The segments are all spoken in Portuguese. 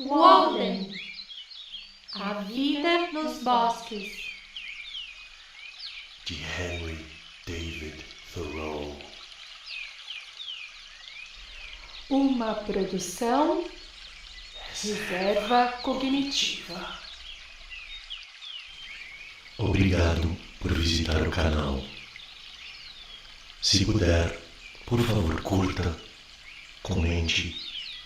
Walden. A vida nos bosques. De Henry David Thoreau. Uma produção Reserva Cognitiva. Obrigado por visitar o canal. Se puder, por favor, curta, comente,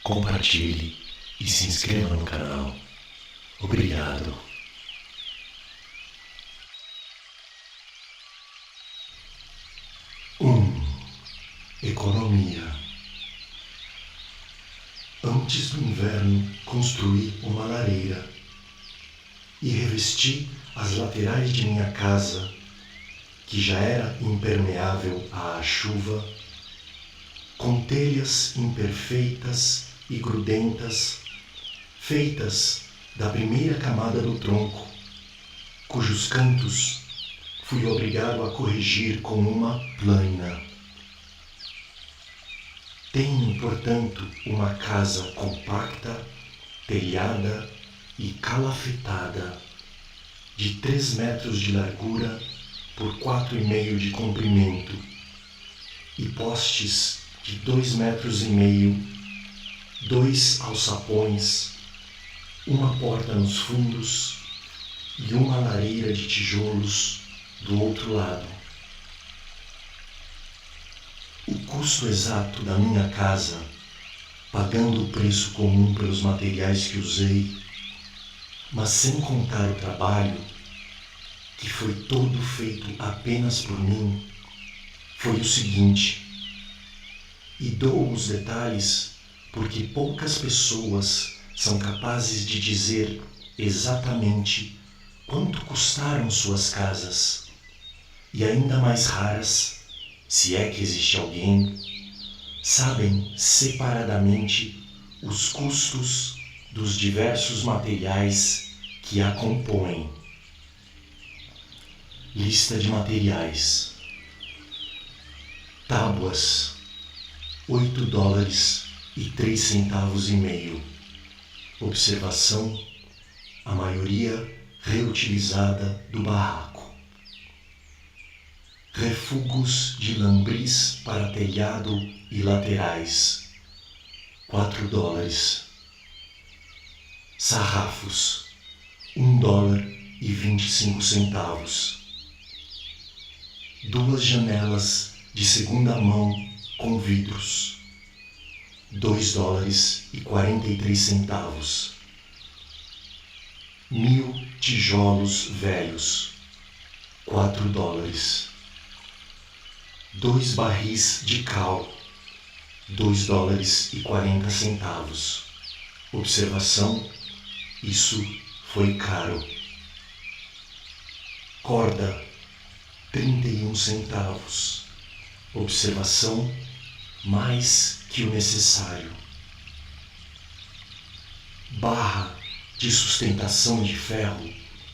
compartilhe e se inscreva no canal. Obrigado. Economia. Antes do inverno, construí uma lareira e revesti as laterais de minha casa, que já era impermeável à chuva, com telhas imperfeitas e grudentas, feitas da primeira camada do tronco, cujos cantos fui obrigado a corrigir com uma plâmina. Tenho, portanto, uma casa compacta, telhada e calafetada, de 3 metros de largura por 4,5 de comprimento, e postes de 2,5 metros, 2 alçapões, uma porta nos fundos e uma lareira de tijolos do outro lado. O custo exato da minha casa, pagando o preço comum pelos materiais que usei, mas sem contar o trabalho, que foi todo feito apenas por mim, foi o seguinte, e dou os detalhes porque poucas pessoas são capazes de dizer exatamente quanto custaram suas casas, e ainda mais raras, se é que existe alguém, sabem separadamente os custos dos diversos materiais que a compõem. Lista de materiais: tábuas, $8,03,5. Observação: a maioria reutilizada do barraco. Refugos de lambris para telhado e laterais, $4. Sarrafos, $1,25. 2 janelas de segunda mão com vidros, $2,43. 1.000 tijolos velhos, $4. 2 barris de cal, $2,40. Observação: isso foi caro. Corda, 31 centavos. Observação: mais que o necessário. Barra de sustentação de ferro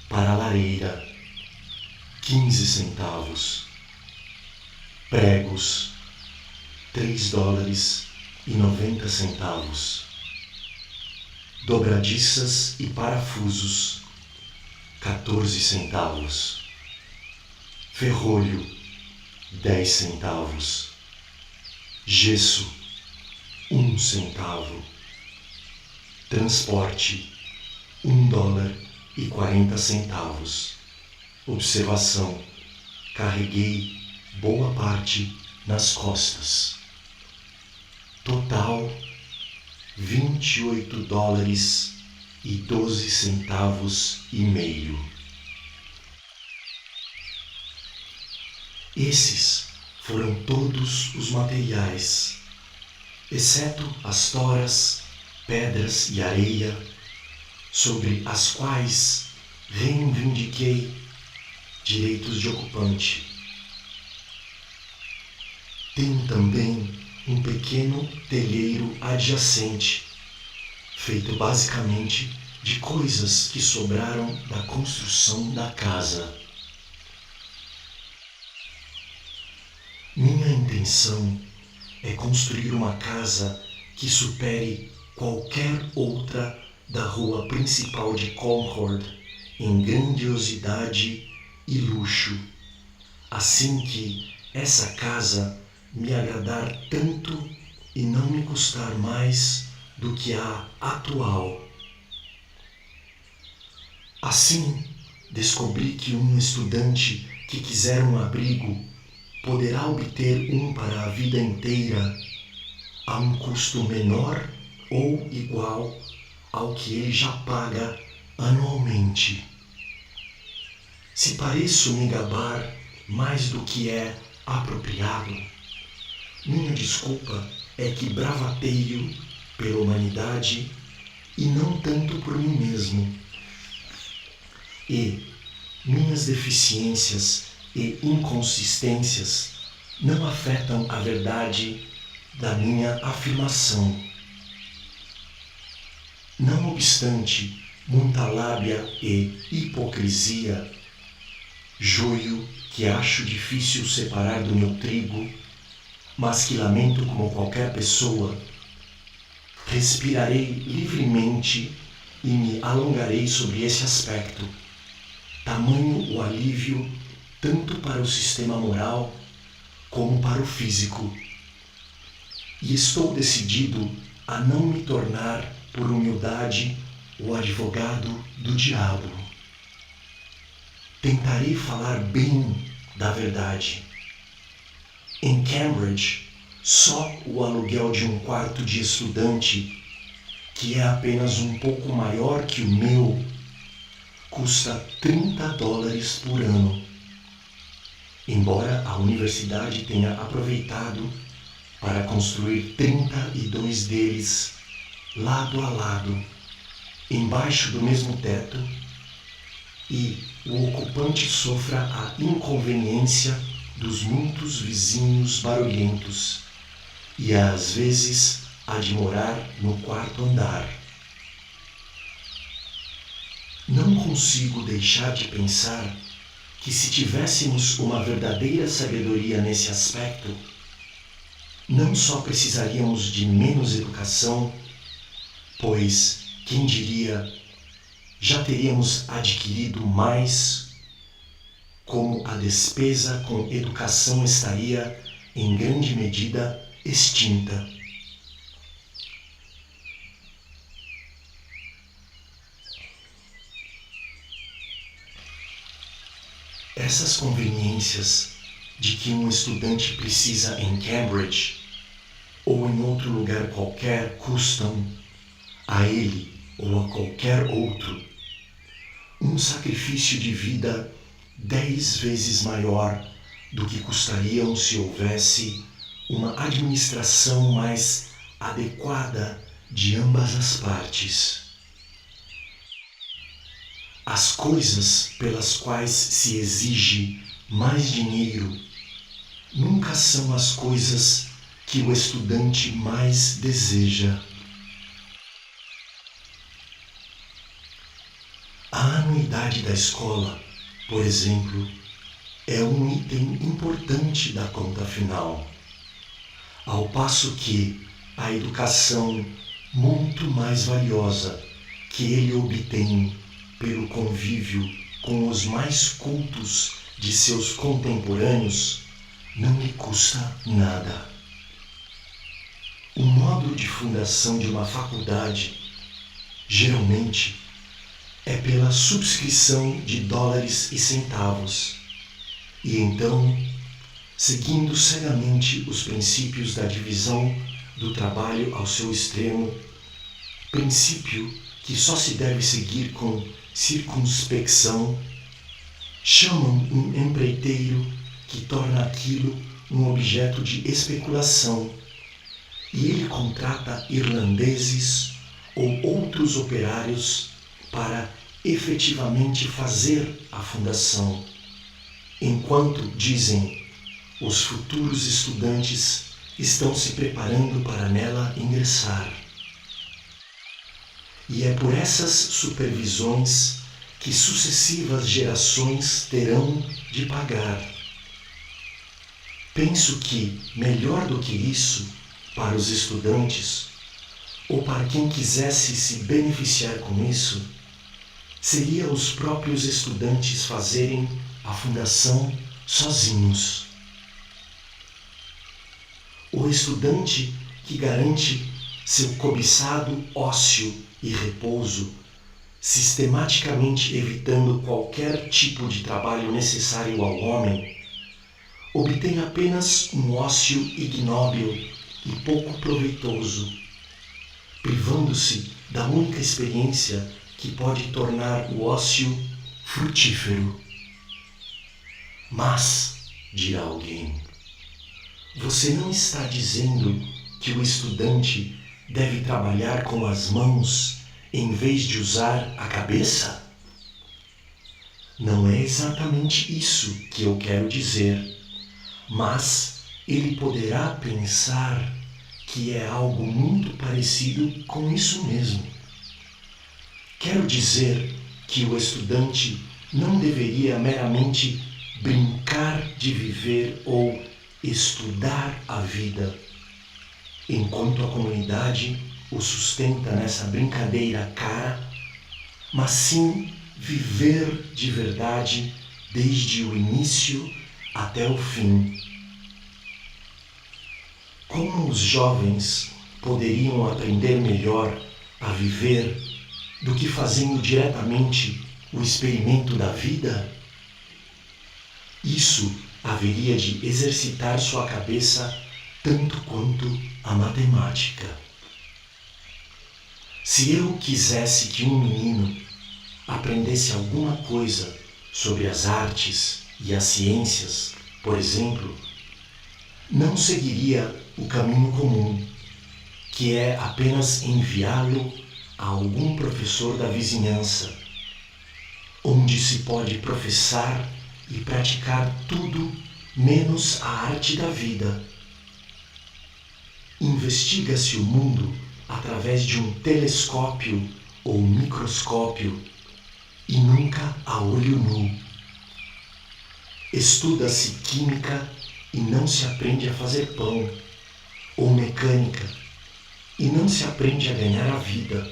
para a lareira, 15 centavos. Pregos, $3,90. Dobradiças e parafusos, 14 centavos. Ferrolho, 10 centavos. Gesso, 1 centavo. Transporte, $1,40. Observação: carreguei boa parte nas costas. Total, $28,12,5. Esses foram todos os materiais, exceto as toras, pedras e areia, sobre as quais reivindiquei direitos de ocupante. Tenho também um pequeno telheiro adjacente, feito basicamente de coisas que sobraram da construção da casa. Minha intenção é construir uma casa que supere qualquer outra da rua principal de Concord em grandiosidade e luxo, assim que essa casa me agradar tanto e não me custar mais do que a atual. Assim, descobri que um estudante que quiser um abrigo poderá obter um para a vida inteira a um custo menor ou igual ao que ele já paga anualmente. Se pareço me gabar mais do que é apropriado, minha desculpa é que bravateio pela humanidade e não tanto por mim mesmo. E minhas deficiências e inconsistências não afetam a verdade da minha afirmação. Não obstante muita lábia e hipocrisia, joio que acho difícil separar do meu trigo, mas que lamento como qualquer pessoa, respirarei livremente e me alongarei sobre esse aspecto. Tamanho o alívio tanto para o sistema moral como para o físico. E estou decidido a não me tornar, por humildade, o advogado do diabo. Tentarei falar bem da verdade. Em Cambridge, só o aluguel de um quarto de estudante, que é apenas um pouco maior que o meu, custa $30 por ano. Embora a universidade tenha aproveitado para construir 32 deles lado a lado, embaixo do mesmo teto, e o ocupante sofra a inconveniência dos muitos vizinhos barulhentos e às vezes a de morar no quarto andar. Não consigo deixar de pensar que se tivéssemos uma verdadeira sabedoria nesse aspecto, não só precisaríamos de menos educação, pois, quem diria, já teríamos adquirido mais, como a despesa com educação estaria, em grande medida, extinta. Essas conveniências de que um estudante precisa em Cambridge ou em outro lugar qualquer custam, a ele ou a qualquer outro, um sacrifício de vida 10 vezes maior do que custariam se houvesse uma administração mais adequada de ambas as partes. As coisas pelas quais se exige mais dinheiro nunca são as coisas que o estudante mais deseja. A anuidade da escola, por exemplo, é um item importante da conta final, ao passo que a educação muito mais valiosa que ele obtém pelo convívio com os mais cultos de seus contemporâneos não lhe custa nada. O modo de fundação de uma faculdade, geralmente, é pela subscrição de dólares e centavos, e então, seguindo cegamente os princípios da divisão do trabalho ao seu extremo, princípio que só se deve seguir com circunspecção, chamam um empreiteiro que torna aquilo um objeto de especulação, e ele contrata irlandeses ou outros operários para efetivamente fazer a fundação, enquanto, dizem, os futuros estudantes estão se preparando para nela ingressar. E é por essas supervisões que sucessivas gerações terão de pagar. Penso que, melhor do que isso, para os estudantes, ou para quem quisesse se beneficiar com isso, seria os próprios estudantes fazerem a fundação sozinhos. O estudante que garante seu cobiçado ócio e repouso, sistematicamente evitando qualquer tipo de trabalho necessário ao homem, obtém apenas um ócio ignóbil e pouco proveitoso, privando-se da única experiência que pode tornar o ócio frutífero. Mas, dirá alguém, você não está dizendo que o estudante deve trabalhar com as mãos em vez de usar a cabeça? Não é exatamente isso que eu quero dizer, mas ele poderá pensar que é algo muito parecido com isso mesmo. Quero dizer que o estudante não deveria meramente brincar de viver ou estudar a vida, enquanto a comunidade o sustenta nessa brincadeira cara, mas sim viver de verdade desde o início até o fim. Como os jovens poderiam aprender melhor a viver do que fazendo diretamente o experimento da vida? Isso haveria de exercitar sua cabeça tanto quanto a matemática. Se eu quisesse que um menino aprendesse alguma coisa sobre as artes e as ciências, por exemplo, não seguiria o caminho comum, que é apenas enviá-lo a algum professor da vizinhança, onde se pode professar e praticar tudo menos a arte da vida. Investiga-se o mundo através de um telescópio ou microscópio e nunca a olho nu. Estuda-se química e não se aprende a fazer pão, ou mecânica e não se aprende a ganhar a vida.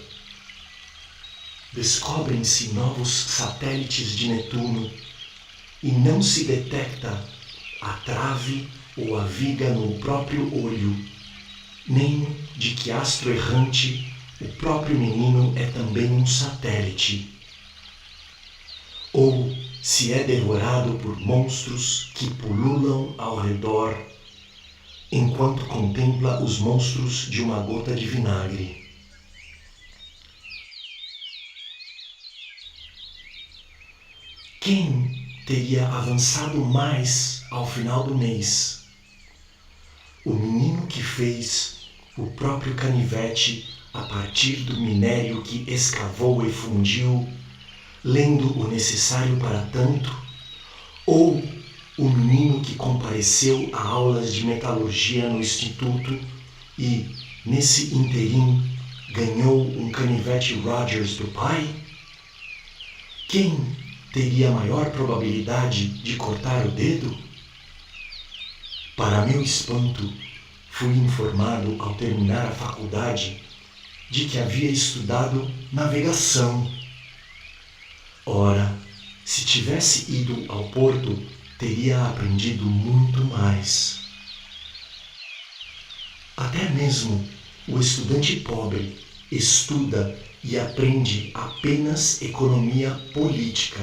Descobrem-se novos satélites de Netuno e não se detecta a trave ou a viga no próprio olho, nem de que astro errante o próprio menino é também um satélite. Ou se é devorado por monstros que pululam ao redor, enquanto contempla os monstros de uma gota de vinagre. Quem teria avançado mais ao final do mês? O menino que fez o próprio canivete a partir do minério que escavou e fundiu, lendo o necessário para tanto, ou o menino que compareceu a aulas de metalurgia no instituto e, nesse interim, ganhou um canivete Rogers do pai? Quem teria maior probabilidade de cortar o dedo? Para meu espanto, fui informado ao terminar a faculdade de que havia estudado navegação. Ora, se tivesse ido ao porto, teria aprendido muito mais. Até mesmo o estudante pobre estuda e aprende apenas economia política,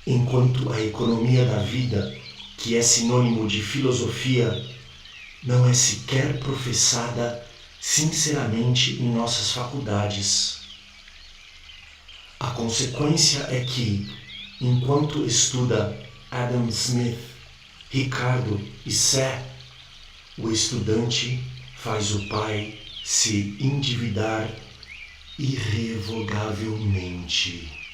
enquanto a economia da vida, que é sinônimo de filosofia, não é sequer professada sinceramente em nossas faculdades. A consequência é que, enquanto estuda Adam Smith, Ricardo e Sé, o estudante faz o pai se endividar irrevogavelmente.